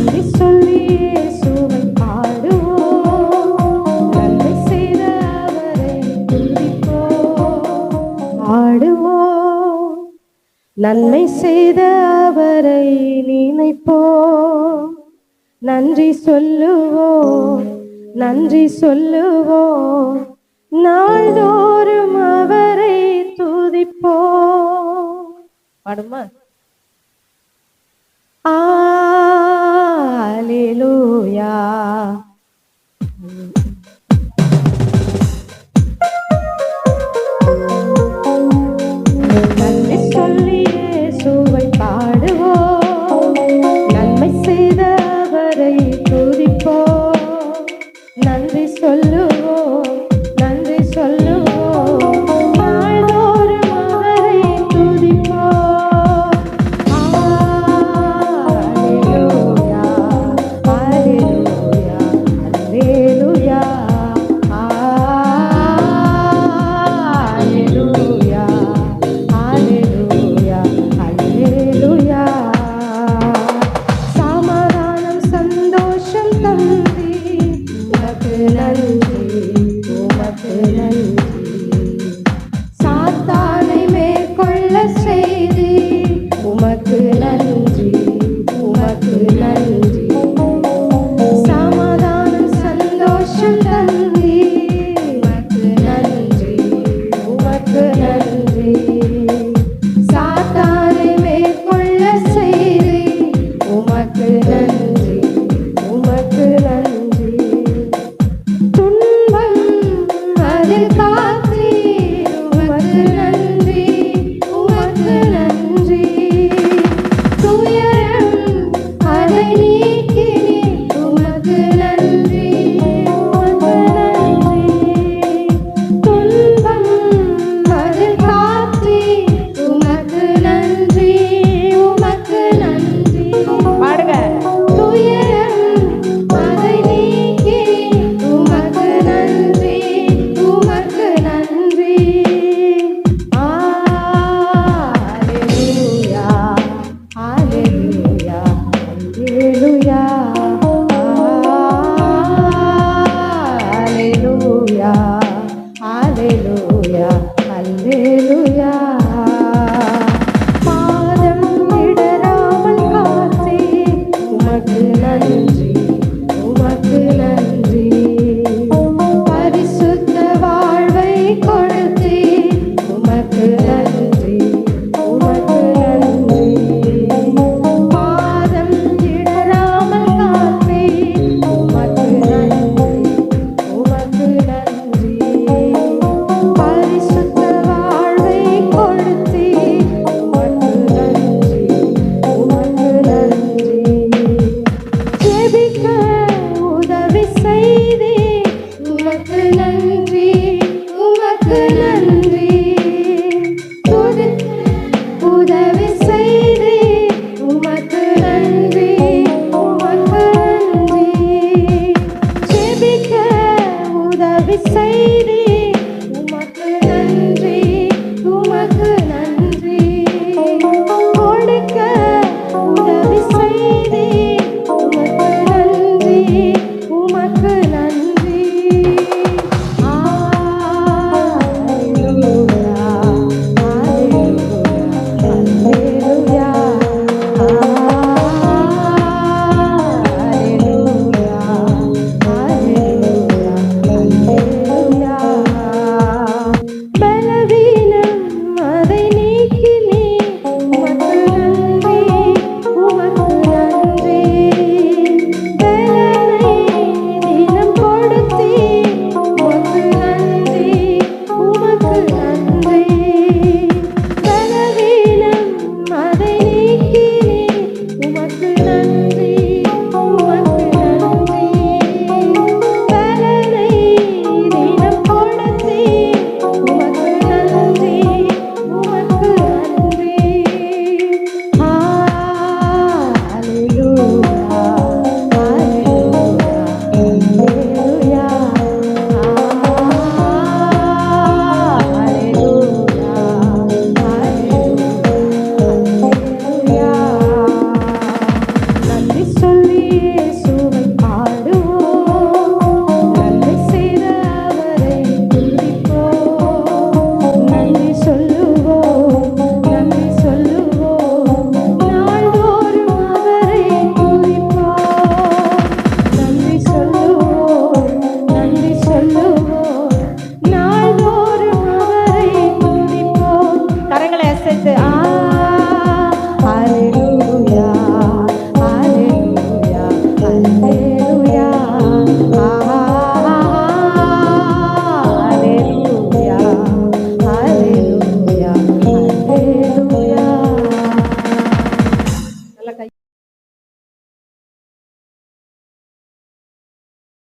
நன்றி சொல்லி இயேசுவை பாடுவோம். நன்மை செய்த அவரை துதிப்போம். பாடுவோம். நன்மை செய்த அவரை நினைப்போம். நன்றி சொல்லுவோம், நன்றி சொல்லுவோம். நாள்தோறும் அவரை துதிப்போம். பாடுமா? அல்லேலூயா. நன்றி சொல்லி இயேசுவை பாடுவோம். நன்மை செய்த அவரை துதிப்போம். நன்றி சொல்லுவோம், நன்றி சொல்லுவோம். நாள்தோறும் அவரை துதிப்போம். அல்லேலூயா, அல்லேலூயா, அல்லேலூயா. அல்லேலூயா, அல்லேலூயா, அல்லேலூயா. சமாதானம் சந்தோஷம் தந்தி உமக்கு நன்றி, உமக்கு நன்றி. சாத்தானை மேற்கொள்ள செய்தி உமக்கு நன்றி, உமக்கு நன்றி. சமாதானம் சந்தோஷம் தந்தி உமக்கு நன்றி, உமக்கு நன்றி. சாத்தானை மேற்கொள்ள செய்தி உமக்கு நன்றி, உமக்கு நன்றி. துன்பம் அதில் காத்தீர் உமக்கு நன்றி, உமக்கு நன்றி. துயரம் அதை நீக்கினீர் உமக்கு நன்றி, உமக்கு நன்றி. துன்பம் அதில் காத்தீர் உமக்கு நன்றி, உமக்கு நன்றி. பாடுங்க. துயரம் அதை நீக்கினீர் உமக்கு நன்றி, உமக்கு நன்றி. அல்லேலூயா, அல்லேலூயா, அல்லேலூயா. அல்லேலூயா, அல்லேலூயா, அல்லேலூயா. பாதம் இடராமல் காத்தீர் உமக்கு நன்றி,